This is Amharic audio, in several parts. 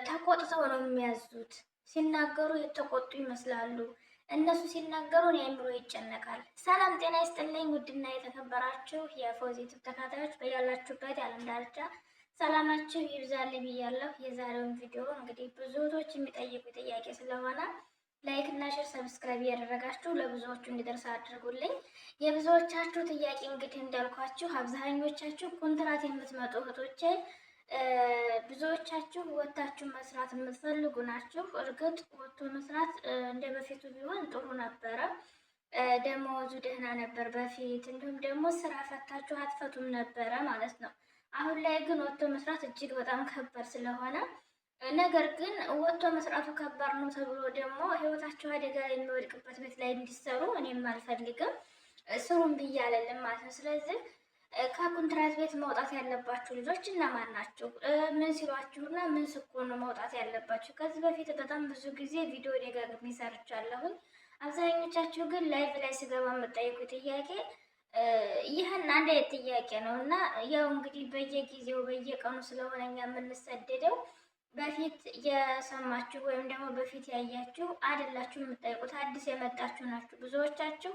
ተቆጥተው ነው የሚያዙት። ሲናገሩ የተቆጡ ይመስላሉ። እነሱ ሲናገሩ እኔ አእምሮ ይጨነቃል። ሰላም ጤና ይስጥልኝ ውድና የተከበራችሁ የፎዚቲቭ ተከታታዮች በያላችሁበት የዓለም ዳርቻ ሰላማችሁ ይብዛልኝ ብያለሁ። የዛሬውን ቪዲዮ እንግዲህ ብዙ እህቶች የሚጠይቁ ጥያቄ ስለሆነ ላይክ እና ሼር ሰብስክራይብ እያደረጋችሁ ለብዙዎቹ እንዲደርስ አድርጉልኝ። የብዙዎቻችሁ ጥያቄ እንግዲህ እንዳልኳችሁ አብዛኞቻችሁ ኮንትራት የምትመጡ እህቶቼ ብዙዎቻችሁ ወጥታችሁ መስራት የምትፈልጉ ናችሁ። እርግጥ ወጥቶ መስራት እንደ በፊቱ ቢሆን ጥሩ ነበረ፣ ደሞዙ ደህና ነበር በፊት። እንዲሁም ደግሞ ስራ ፈታችሁ አትፈቱም ነበረ ማለት ነው። አሁን ላይ ግን ወጥቶ መስራት እጅግ በጣም ከባድ ስለሆነ፣ ነገር ግን ወጥቶ መስራቱ ከባድ ነው ተብሎ ደግሞ ህይወታችሁ አደጋ የሚወድቅበት ቤት ላይ እንዲሰሩ እኔም አልፈልግም። ስሩም ብዬ አልልም ማለት ነው። ስለዚህ ከኮንትራት ቤት መውጣት ያለባችሁ ልጆች እነማን ናችሁ? ምን ሲሏችሁና ምን ስኮኑ መውጣት ያለባችሁ? ከዚህ በፊት በጣም ብዙ ጊዜ ቪዲዮ ደጋግሜ ሰርቻለሁኝ። አብዛኞቻችሁ ግን ላይቭ ላይ ስገባ የምጠይቁ ጥያቄ ይህን አንድ አይነት ጥያቄ ነው እና ያው እንግዲህ በየጊዜው በየቀኑ ስለሆነ እኛ የምንሰደደው በፊት የሰማችሁ ወይም ደግሞ በፊት ያያችሁ አይደላችሁ የምጠይቁት፣ አዲስ የመጣችሁ ናችሁ ብዙዎቻችሁ።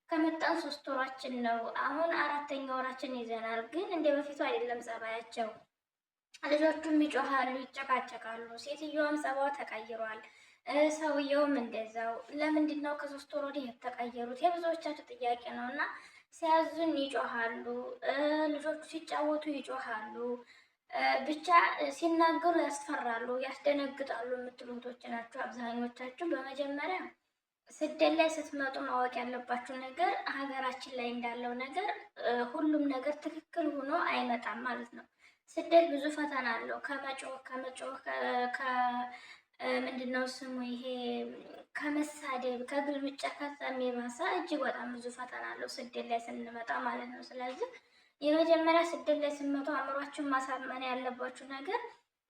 ከመጣን 3 ወራችን ነው። አሁን 4ኛ ወራችን ይዘናል። ግን እንደ በፊቱ አይደለም ጸባያቸው። ልጆቹም ይጮሃሉ፣ ይጨቃጨቃሉ። ሴትዮዋም ጸባዋ ተቀይሯል። ሰውየውም እንደዛው። ለምንድን ነው ከ3 ወር ወዲህ የተቀየሩት? የብዙዎቻችሁ ጥያቄ ነው እና ሲያዙን ይጮሃሉ፣ ልጆቹ ሲጫወቱ ይጮሃሉ። ብቻ ሲናገሩ ያስፈራሉ፣ ያስደነግጣሉ የምትሉ እህቶች ናቸው አብዛኞቻችሁ። በመጀመሪያ ስደት ላይ ስትመጡ ማወቅ ያለባችሁ ነገር ሀገራችን ላይ እንዳለው ነገር ሁሉም ነገር ትክክል ሆኖ አይመጣም ማለት ነው። ስደት ብዙ ፈተና አለው። ከመጮህ ምንድነው ስሙ ይሄ ከመሳደብ ከግልምጫ ከዛም የባሰ እጅግ በጣም ብዙ ፈተና አለው ስደት ላይ ስንመጣ ማለት ነው። ስለዚህ የመጀመሪያ ስደት ላይ ስንመጡ አእምሯችሁን ማሳመን ያለባችሁ ነገር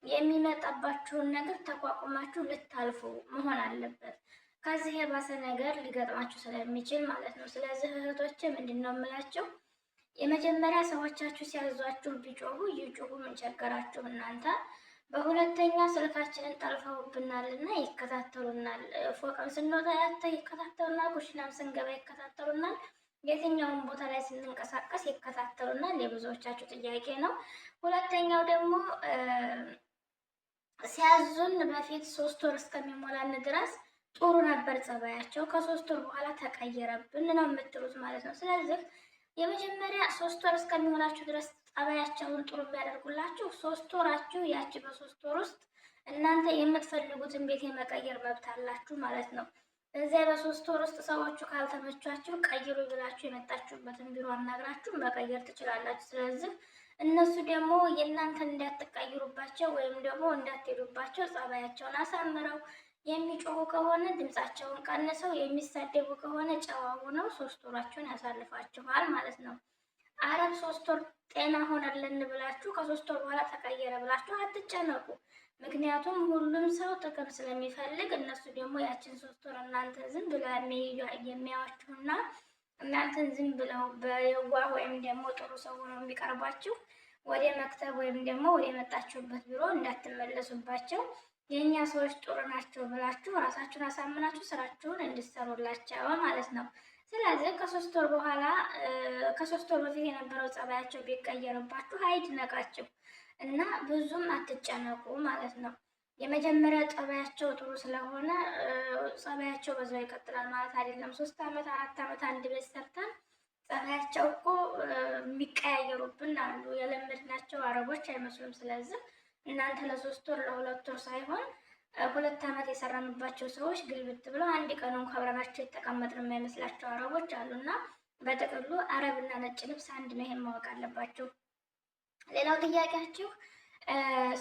የሚመጣባችሁን ነገር ተቋቁማችሁ ልታልፉ መሆን አለበት። ከዚህ የባሰ ነገር ሊገጥማችሁ ስለሚችል ማለት ነው። ስለዚህ እህቶቼ ምንድን ነው የምላችሁ፣ የመጀመሪያ ሰዎቻችሁ ሲያዟችሁ ቢጮሁ ይጮሁ፣ ምን ቸገራችሁ እናንተ። በሁለተኛ ስልካችንን ጠልፈውብናል እና ይከታተሉናል። ፎቅም ስንወጣ ይከታተሉናል፣ ኩሽናም ስንገባ ይከታተሉናል፣ የትኛውን ቦታ ላይ ስንንቀሳቀስ ይከታተሉናል። የብዙዎቻችሁ ጥያቄ ነው። ሁለተኛው ደግሞ ሲያዙን በፊት 3 ወር እስከሚሞላን ድረስ ጥሩ ነበር ጸባያቸው፣ ከ3 ወር በኋላ ተቀየረብን ነው የምትሉት ማለት ነው። ስለዚህ የመጀመሪያ 3 ወር እስከሚሆናችሁ ድረስ ጸባያቸውን ጥሩ ቢያደርጉላችሁ 3 ወራችሁ ያቺ በ3 ወር ውስጥ እናንተ የምትፈልጉትን ቤት የመቀየር መብት አላችሁ ማለት ነው። በዚያ በ3 ወር ውስጥ ሰዎቹ ካልተመቿችሁ ቀይሩ ብላችሁ የመጣችሁበትን ቢሮ አናግራችሁ መቀየር ትችላላችሁ። ስለዚህ እነሱ ደግሞ የእናንተን እንዳትቀይሩባቸው ወይም ደግሞ እንዳትሄዱባቸው ጸባያቸውን አሳምረው የሚጮሁ ከሆነ ድምጻቸውን ቀንሰው የሚሳደቡ ከሆነ ጨዋ ሆነው 3 ወራቸውን ያሳልፋችኋል ማለት ነው። አረብ 3 ወር ጤና ሆነልን ብላችሁ ከ3 ወር በኋላ ተቀየረ ብላችሁ አትጨነቁ። ምክንያቱም ሁሉም ሰው ጥቅም ስለሚፈልግ እነሱ ደግሞ ያችን 3 ወር እናንተን ዝም ብለው የሚያዋችሁና እናንተን ዝም ብለው በየዋህ ወይም ደግሞ ጥሩ ሰው ሆነው የሚቀርባችሁ ወደ መክተብ ወይም ደግሞ ወደ መጣችሁበት ቢሮ እንዳትመለሱባቸው። የእኛ ሰዎች ጥሩ ናቸው ብላችሁ ራሳችሁን አሳምናችሁ ስራችሁን እንድትሰሩላቸው ማለት ነው። ስለዚህ ከ3 ወር በኋላ ከ3 ወር በፊት የነበረው ጸባያቸው ቢቀየርባችሁ አይድነቃችሁ እና ብዙም አትጨነቁ ማለት ነው። የመጀመሪያ ጸባያቸው ጥሩ ስለሆነ ጸባያቸው በዛው ይቀጥላል ማለት አይደለም። 3 ዓመት 4 ዓመት አንድ ቤት ሰርተን ጸባያቸው እኮ የሚቀያየሩብን አሉ። የለመድናቸው አረቦች አይመስሉም። ስለዚህ እናንተ ለ3 ወር ለ2 ወር ሳይሆን 2 ዓመት የሰራንባቸው ሰዎች ግልብት ብለው አንድ ቀን እንኳን አብረናቸው የተቀመጥን የማይመስላቸው አረቦች አሉና በጥቅሉ አረብና ነጭ ልብስ አንድ ነው። ይሄን ማወቅ አለባችሁ። ሌላው ጥያቄያችሁ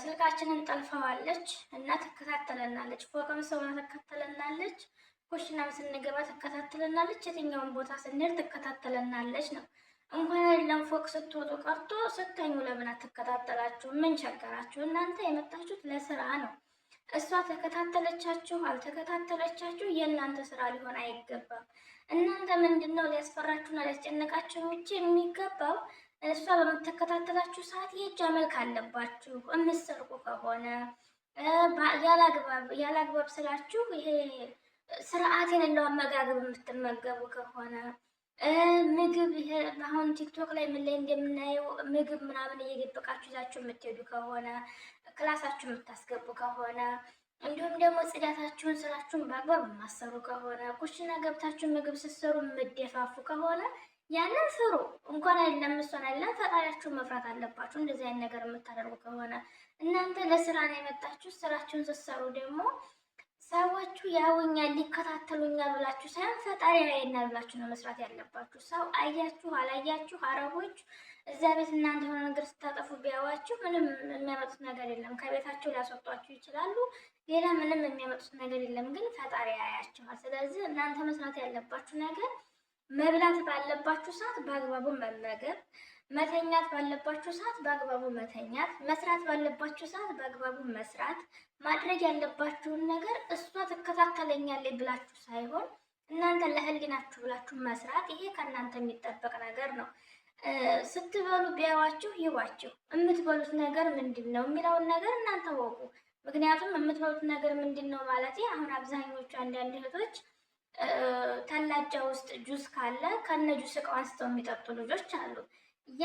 ስልካችንን ጠልፈዋለች እና ትከታተለናለች። ፎቅም ሰውና ትከታተለናለች፣ ኩሽናም ስንገባ ትከታተለናለች፣ የትኛውን ቦታ ስንሄድ ትከታተለናለች ነው። እንኳን አይደለም ፎቅ ስትወጡ ቀርቶ ስተኙ ለምን አትከታተላችሁ? ምን ቸገራችሁ? እናንተ የመጣችሁት ለስራ ነው። እሷ ተከታተለቻችሁ አልተከታተለቻችሁ የእናንተ ስራ ሊሆን አይገባም። እናንተ ምንድነው ሊያስፈራችሁና ሊያስጨንቃችሁ የሚገባው እሷ በምትከታተላችሁ ሰዓት የእጅ አመልክ አለባችሁ። የምትሰርቁ ከሆነ ያላግባብ ስላችሁ ይሄ ስርዓት የሌለው አመጋገብ የምትመገቡ ከሆነ ምግብ ይሄ አሁን ቲክቶክ ላይ ምን ላይ እንደምናየው ምግብ ምናምን እየደበቃችሁ ይዛችሁ የምትሄዱ ከሆነ ክላሳችሁ የምታስገቡ ከሆነ እንዲሁም ደግሞ ጽዳታችሁን ስራችሁን በአግባብ የማሰሩ ከሆነ ኩሽና ገብታችሁ ምግብ ስትሰሩ የምትደፋፉ ከሆነ ያንን ፍሩ። እንኳን አይደለም እሷን አይደለም ፈጣሪያችሁን መፍራት አለባችሁ። እንደዚህ አይነት ነገር የምታደርጉ ከሆነ እናንተ ለስራ ነው የመጣችሁ። ስራችሁን ስትሰሩ ደግሞ ሰዎቹ ያውኛል ሊከታተሉኛል ብላችሁ ሳይሆን ፈጣሪ ያየናል ብላችሁ ነው መስራት ያለባችሁ። ሰው አያችሁ አላያችሁ፣ አረቦች እዛ ቤት እናንተ የሆነ ነገር ስታጠፉ ቢያዋችሁ ምንም የሚያመጡት ነገር የለም። ከቤታቸው ሊያስወጧችሁ ይችላሉ። ሌላ ምንም የሚያመጡት ነገር የለም። ግን ፈጣሪ ያያችኋል። ስለዚህ እናንተ መስራት ያለባችሁ ነገር መብላት ባለባችሁ ሰዓት በአግባቡ መመገብ፣ መተኛት ባለባችሁ ሰዓት በአግባቡ መተኛት፣ መስራት ባለባችሁ ሰዓት በአግባቡ መስራት፣ ማድረግ ያለባችሁን ነገር እሷ ትከታተለኛለች ብላችሁ ሳይሆን እናንተ ለህሊናችሁ ብላችሁ መስራት። ይሄ ከእናንተ የሚጠበቅ ነገር ነው። ስትበሉ ቢያዋችሁ ይዋችሁ። የምትበሉት ነገር ምንድን ነው የሚለውን ነገር እናንተ ወቁ። ምክንያቱም የምትበሉት ነገር ምንድን ነው ማለት አሁን አብዛኞቹ አንዳንድ እህቶች ተላጃ ውስጥ ጁስ ካለ ከነ ጁስ እቃው አንስተው የሚጠጡ ልጆች አሉ። ያ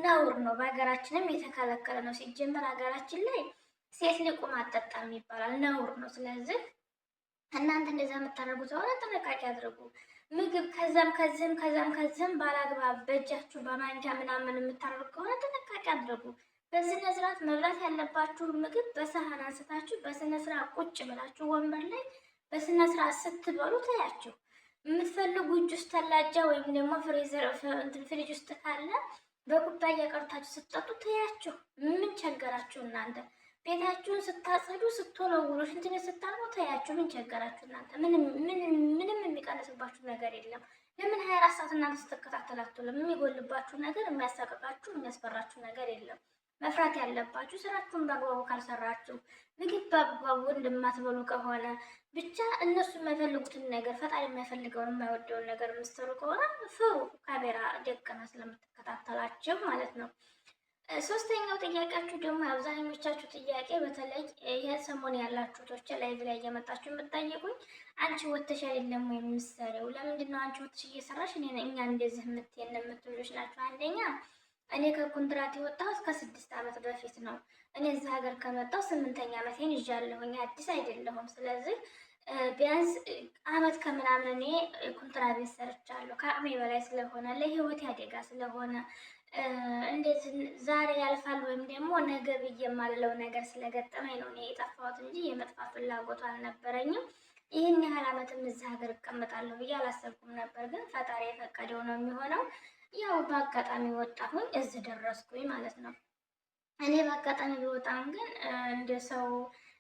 ነውር ነው። በሀገራችንም የተከለከለ ነው። ሲጀመር ሀገራችን ላይ ሴት ሊቁም አጠጣም ይባላል፣ ነውር ነው። ስለዚህ እናንተ እንደዛ የምታደርጉ ከሆነ ጥንቃቄ አድርጉ። ምግብ ከዛም ባላግባብ በእጃችሁ በማንኪያ ምናምን የምታደርጉ ከሆነ ጥንቃቄ አድርጉ። በስነ ስርዓት መብላት ያለባችሁ ምግብ በሰሃን አንስታችሁ በስነ ስርዓት ቁጭ ብላችሁ ወንበር ላይ በስነ ስርዓት ስትበሉ ታያችሁ። የምትፈልጉ ጁስ ተላጃ ወይም ደግሞ ፍሪጅ ውስጥ ካለ በኩባያ ቀርታችሁ ስትጠጡ ታያችሁ። ምን ቸገራችሁ እናንተ? ቤታችሁን ስታጸዱ ስትወለውሉ ሽንት ቤት ስታጥቡ ታያችሁ። ምን ቸገራችሁ እናንተ? ምንም የሚቀንስባችሁ ነገር የለም። ለምን 24 ሰዓት እናንተ ስትከታተላችሁ የሚጎልባችሁ ነገር የሚያሳቅቃችሁ የሚያስፈራችሁ ነገር የለም። መፍራት ያለባችሁ ስራችሁን በአግባቡ ካልሰራችሁ፣ ምግብ በአግባቡ እንደማትበሉ ከሆነ ብቻ እነሱ የማይፈልጉትን ነገር ፈጣሪ የማይፈልገውን የማይወደውን ነገር የምትሰሩ ከሆነ ፍሩ። ካሜራ ደቅና ስለምትከታተላችሁ ማለት ነው። ሶስተኛው ጥያቄያችሁ ደግሞ አብዛኞቻችሁ ጥያቄ በተለይ ይህን ሰሞን ያላችሁ ቶች ላይቭ ላይ እየመጣችሁ የምትጠይቁኝ አንቺ ወተሽ አይደለም ወይ የምትሰሪው? ለምንድን ነው አንቺ ወተሽ እየሰራሽ እኛ እንደዚህ የምትየን የምትሉሽ ናቸው። አንደኛ እኔ ከኮንትራት የወጣሁት ከ6 ዓመት በፊት ነው። እኔ እዚህ ሀገር ከመጣሁ 8ኛ ዓመቴን ይዣለሁኝ። አዲስ አይደለሁም። ስለዚህ ቢያንስ ዓመት ከምናምን እኔ ኮንትራት ቤት ሰርቻለሁ። ከአቅሜ በላይ ስለሆነ ለህይወት አደጋ ስለሆነ እንዴት ዛሬ ያልፋል ወይም ደግሞ ነገ ብዬ የማልለው ነገር ስለገጠመኝ ነው እኔ የጠፋሁት እንጂ የመጥፋት ፍላጎቱ አልነበረኝም። ይህን ያህል ዓመትም እዚህ ሀገር እቀመጣለሁ ብዬ አላሰብኩም ነበር። ግን ፈጣሪ የፈቀደው ነው የሚሆነው። ያው በአጋጣሚ ወጣሁኝ፣ እዚህ ደረስኩኝ ማለት ነው። እኔ በአጋጣሚ ቢወጣም ግን እንደ ሰው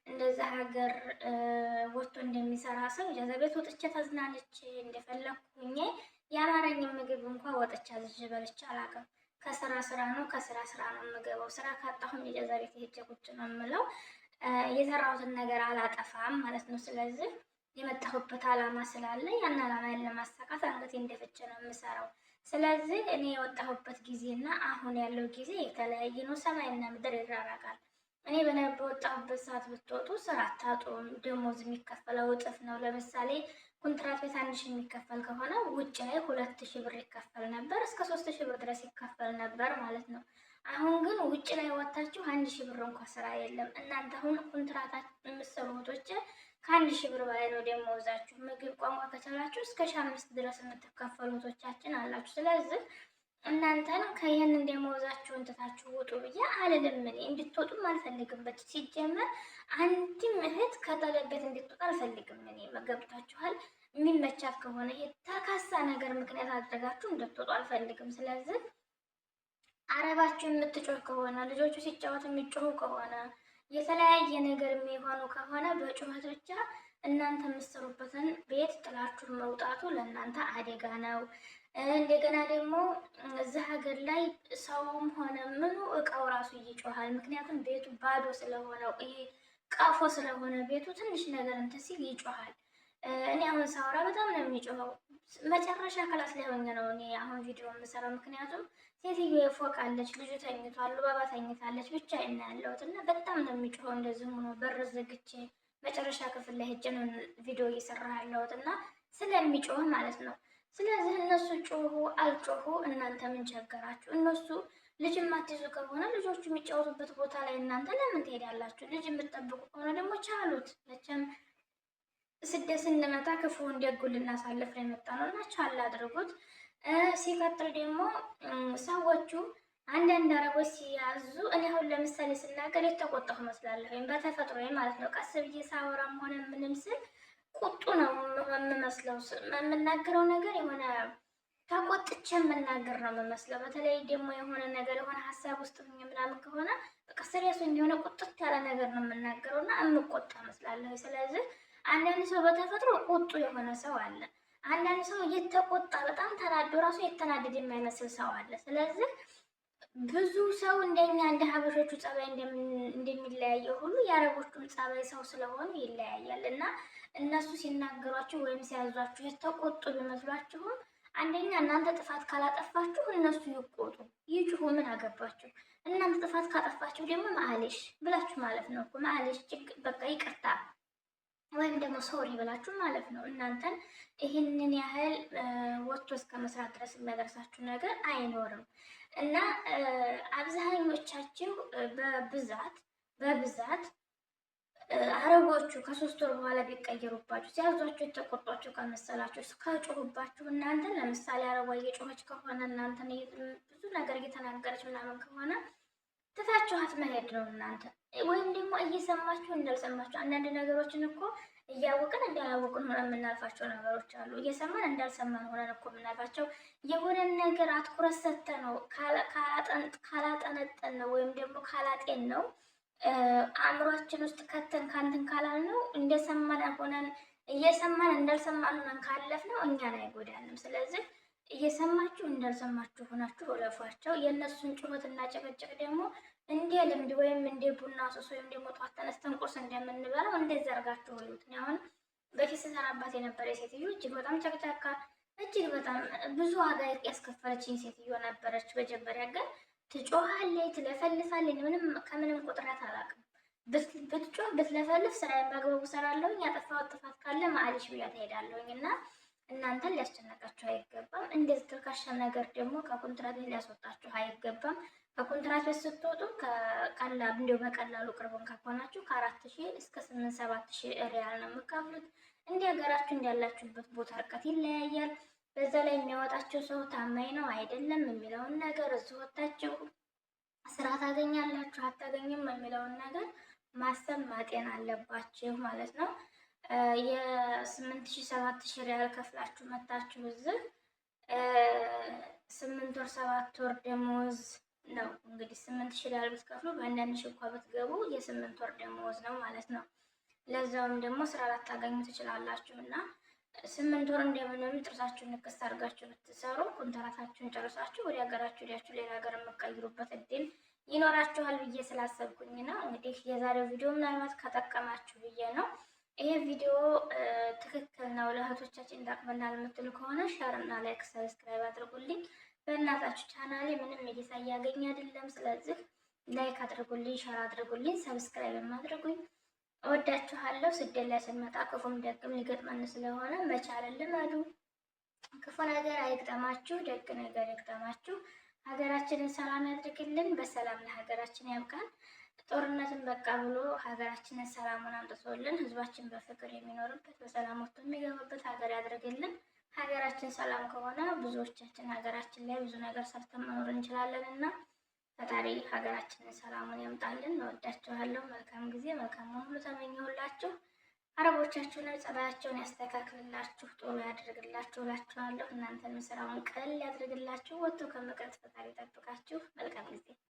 እንደዛ ሀገር ወጥቶ እንደሚሰራ ሰው እዛ ቤት ወጥቼ ተዝናንቼ እንደፈለኩኝ የአማረኝ ምግብ እንኳን ወጥቼ አዝዤ በልቼ አላውቅም። ከስራ ስራ ነው፣ ከስራ ስራ ነው የምገባው። ስራ ካጣሁም የዛ ቤት ሄጄ ቁጭ ነው የምለው። የሰራሁትን ነገር አላጠፋም ማለት ነው። ስለዚህ የመጣሁበት አላማ ስላለ ያን አላማን ለማሳካት አንገቴ እንደፍቼ ነው የምሰራው። ስለዚህ እኔ የወጣሁበት ጊዜና አሁን ያለው ጊዜ የተለያየ ነው። ሰማይና ምድር ይራራቃል። እኔ በወጣሁበት ሰዓት ብትወጡ ስራ አታጡም። ደሞዝ የሚከፈለው እጥፍ ነው። ለምሳሌ ኮንትራት ቤት 1000 የሚከፈል ከሆነ ውጭ ላይ 2000 ብር ይከፈል ነበር፣ እስከ 3000 ብር ድረስ ይከፈል ነበር ማለት ነው። አሁን ግን ውጭ ላይ ወጣችሁ 1000 ብር እንኳን ስራ የለም። እናንተ አሁን ኮንትራት የምትሰሩ እህቶች ከ1000 ብር በላይ ነው ደሞዛችሁ። ምግብ ቋንቋ ከቻላችሁ እስከ 1500 ድረስ የምትከፈሉ እህቶቻችን አላችሁ። ስለዚህ እናንተን ከይህንን ደሞዛችሁን ትታችሁ ውጡ ብዬ አልልም። እኔ እንድትወጡም አልፈልግም። ሲጀመር አንድም እህት ከጠለብ ቤት እንድትወጣ አልፈልግም። እኔ ገብታችኋል። የሚመቻት ከሆነ ይሄ ተካሳ ነገር ምክንያት አድርጋችሁ እንድትወጡ አልፈልግም። ስለዚህ አረባችሁ የምትጮህ ከሆነ ልጆቹ ሲጫወቱ የሚጮሁ ከሆነ የተለያየ ነገር የሚሆኑ ከሆነ በጩኸት ብቻ እናንተ የምትሰሩበትን ቤት ጥላችሁ መውጣቱ ለእናንተ አደጋ ነው። እንደገና ደግሞ እዚህ ሀገር ላይ ሰውም ሆነ ምኑ እቃው ራሱ ይጮሃል። ምክንያቱም ቤቱ ባዶ ስለሆነ ይሄ ቀፎ ስለሆነ ቤቱ ትንሽ ነገር እንትን ሲል ይጮሃል። እኔ አሁን ሳወራ በጣም ነው የሚጮኸው። መጨረሻ ክላስ ላይ ሆኜ ነው እኔ አሁን ቪዲዮ የምሰራው። ምክንያቱም ሴትዮ ፎቃለች፣ ልጁ ተኝቷል፣ ባባ ተኝታለች፣ ብቻዬን ነው ያለሁት እና በጣም ነው የሚጮኸው። እንደዚህ ሆኖ በር ዘግቼ መጨረሻ ክፍል ላይ ሄጄ ነው ቪዲዮ እየሰራ ያለሁት እና ስለሚጮህ ማለት ነው። ስለዚህ እነሱ ጮሁ አልጮሁ እናንተ ምን ቸገራችሁ? እነሱ ልጅ የማትይዙ ከሆነ ልጆቹ የሚጫወቱበት ቦታ ላይ እናንተ ለምን ትሄዳላችሁ? ልጅ የምትጠብቁ ከሆነ ደግሞ ቻሉት። መቼም ስደት ስንመጣ ክፉን ደጉን ልናሳልፍ ነው የመጣ ነው እና ቻል አድርጉት። ሲቀጥል ደግሞ ሰዎቹ አንዳንድ አረቦች ሲያዙ እኔ አሁን ለምሳሌ ስናገር የተቆጣሁ እመስላለሁ፣ ወይም በተፈጥሮ ማለት ነው። ቀስ ብዬ ሳወራም ሆነ ምንም ስል ቁጡ ነው የምመስለው። የምናገረው ነገር የሆነ ተቆጥቼ የምናገር ነው የምመስለው። በተለይ ደግሞ የሆነ ነገር የሆነ ሀሳብ ውስጥ ምናምን ከሆነ በቃ ስሬሱ የሆነ ቁጥት ያለ ነገር ነው የምናገረው እና የምቆጣ እመስላለሁ። ስለዚህ አንዳንድ ሰው በተፈጥሮ ቁጡ የሆነ ሰው አለ። አንዳንድ ሰው እየተቆጣ በጣም ተናዶ ራሱ የተናደደ የማይመስል ሰው አለ። ስለዚህ ብዙ ሰው እንደኛ እንደ ሀበሾቹ ጸባይ እንደሚለያየው ሁሉ የአረቦቹም ጸባይ ሰው ስለሆኑ ይለያያል እና እነሱ ሲናገሯችሁ ወይም ሲያዟችሁ የተቆጡ ቢመስሏችሁም አንደኛ እናንተ ጥፋት ካላጠፋችሁ እነሱ ይቆጡ ይጩሁ፣ ምን አገባችሁ? እናንተ ጥፋት ካጠፋችሁ ደግሞ ማለሽ ብላችሁ ማለት ነው እኮ ማለሽ በቃ ይቅርታ ወይም ደግሞ ሶሪ ብላችሁ ማለት ነው። እናንተን ይህንን ያህል ወጥቶ እስከ መስራት ድረስ የሚያደርሳችሁ ነገር አይኖርም እና አብዛኞቻችሁ በብዛት አረቦቹ ከ3 ወር በኋላ ቢቀየሩባችሁ ሲያዟችሁ የተቆጧችሁ ከመሰላችሁ ከጮሁባችሁ እናንተ ለምሳሌ አረቧ እየጮኸች ከሆነ እናንተን ብዙ ነገር እየተናገረች ምናምን ከሆነ ትታችኋት መሄድ ነው እናንተ። ወይም ደግሞ እየሰማችሁ እንዳልሰማችሁ አንዳንድ ነገሮችን እኮ እያወቅን እንዳላወቅን ሆነን የምናልፋቸው ነገሮች አሉ። እየሰማን እንዳልሰማን ሆነን እኮ የምናልፋቸው የሆነን ነገር አትኩረት ሰጥተን ነው ካላጠነጠን ነው ወይም ደግሞ ካላጤን ነው አእምሯችን ውስጥ ከተን ካንትን ካላል ነው እንደሰማን ሆነን እየሰማን እንዳልሰማን ሆነን ካለፍ ነው እኛን አይጎዳንም። ስለዚህ እየሰማችሁ እንዳልሰማችሁ ሆናችሁ እለፏቸው። የእነሱን ጩኸትና ጭቅጭቅ ደግሞ እንደ ልምድ ወይም እንደ ቡና ሱስ ወይም ደግሞ ጧት ተነስተን ቁርስ እንደምንበላው እንደዛ አድርጋችሁ ይሉት። አሁን በፊት ስሰራባት የነበረ ሴትዮ እጅግ በጣም ጨቅጫካ፣ እጅግ በጣም ብዙ ዋጋ ያስከፈለችኝ ሴትዮ ነበረች። መጀመሪያ ግን ትጮሃለች፣ ትለፈልፋለች። ከምንም ቁጥረት አላውቅም። ብትጮህ ብትለፈልፍ ስራዬን በአግባቡ እሰራለሁኝ። ያጠፋሁት ጥፋት ካለ ማዕልሽ ብያ ትሄዳለሁኝ እና እናንተን ሊያስጨነቃችሁ አይገባም። እንደዚህ ተልካሻ ነገር ደግሞ ከኮንትራት ቤት ሊያስወጣችሁ አይገባም። ከኮንትራት ቤት ስትወጡ እንዲሁ በቀላሉ ቅርቡን ከሆናችሁ ከ4000 እስከ 8-7000 ሪያል ነው የምከፍሉት። እንደ ሀገራችሁ እንዳላችሁበት ቦታ እርቀት ይለያያል። በዛ ላይ የሚያወጣቸው ሰው ታማኝ ነው አይደለም የሚለውን ነገር እዚህ ወታችሁ ስራ ታገኛላችሁ አታገኝም የሚለውን ነገር ማሰብ ማጤን አለባችሁ ማለት ነው። የ8000-7000 ሪያል ከፍላችሁ መታችሁ እዚህ 8 ወር 7 ወር ደሞዝ ነው እንግዲህ 8000 ሪያል ብትከፍሉ በአንዳንድ ሺህ እንኳን ብትገቡ የ8 ወር ደሞዝ ነው ማለት ነው። ለዛውም ደግሞ ስራ ላታገኙ ትችላላችሁ እና 8 ወር እንደምንም ጥርሳችሁን ንክስ አድርጋችሁ ብትሰሩ ኮንትራታችሁን ጨርሳችሁ ወደ ሀገራችሁ ሄዳችሁ ሌላ ሀገር የምትቀይሩበት እድል ይኖራችኋል ብዬ ስላሰብኩኝ ነው። እንግዲህ የዛሬው ቪዲዮ ምናልባት ከጠቀማችሁ ብዬ ነው። ይሄ ቪዲዮ ትክክል ነው ለእህቶቻችን ይጠቅመናል የምትሉ ከሆነ ሼር እና ላይክ ሰብስክራይብ አድርጉልኝ። በእናታችሁ ቻናሌ ምንም እይታ እያገኘ አይደለም። ስለዚህ ላይክ አድርጉልኝ፣ ሼር አድርጉልኝ፣ ሰብስክራይብ አድርጉኝ። እወዳችኋለሁ። ስደት ላይ ስንመጣ ክፉም ደግም ሊገጥመን ስለሆነ መቻልን ልመዱ። ክፉ ነገር አይግጠማችሁ፣ ደግ ነገር ይግጠማችሁ። ሀገራችንን ሰላም ያድርግልን። በሰላም ለሀገራችን ያብቃን። ጦርነትን በቃ ብሎ ሀገራችንን ሰላሙን አምጥቶልን ህዝባችን በፍቅር የሚኖርበት በሰላም ወጥቶ የሚገባበት ሀገር ያድርግልን። ሀገራችን ሰላም ከሆነ ብዙዎቻችን ሀገራችን ላይ ብዙ ነገር ሰርተን መኖር እንችላለን እና ፈጣሪ ሀገራችንን ሰላሙን ያምጣልን። እወዳችኋለሁ። መልካም ጊዜ፣ መልካም ሁሉ ተመኘሁላችሁ። አረቦቻችሁንም ጸባያቸውን ያስተካክልላችሁ፣ ጥሩ ያደርግላችሁ እላችኋለሁ። እናንተንም ስራውን ቀለል ያድርግላችሁ። ወጥቶ ከመቅረት ፈጣሪ ይጠብቃችሁ። መልካም ጊዜ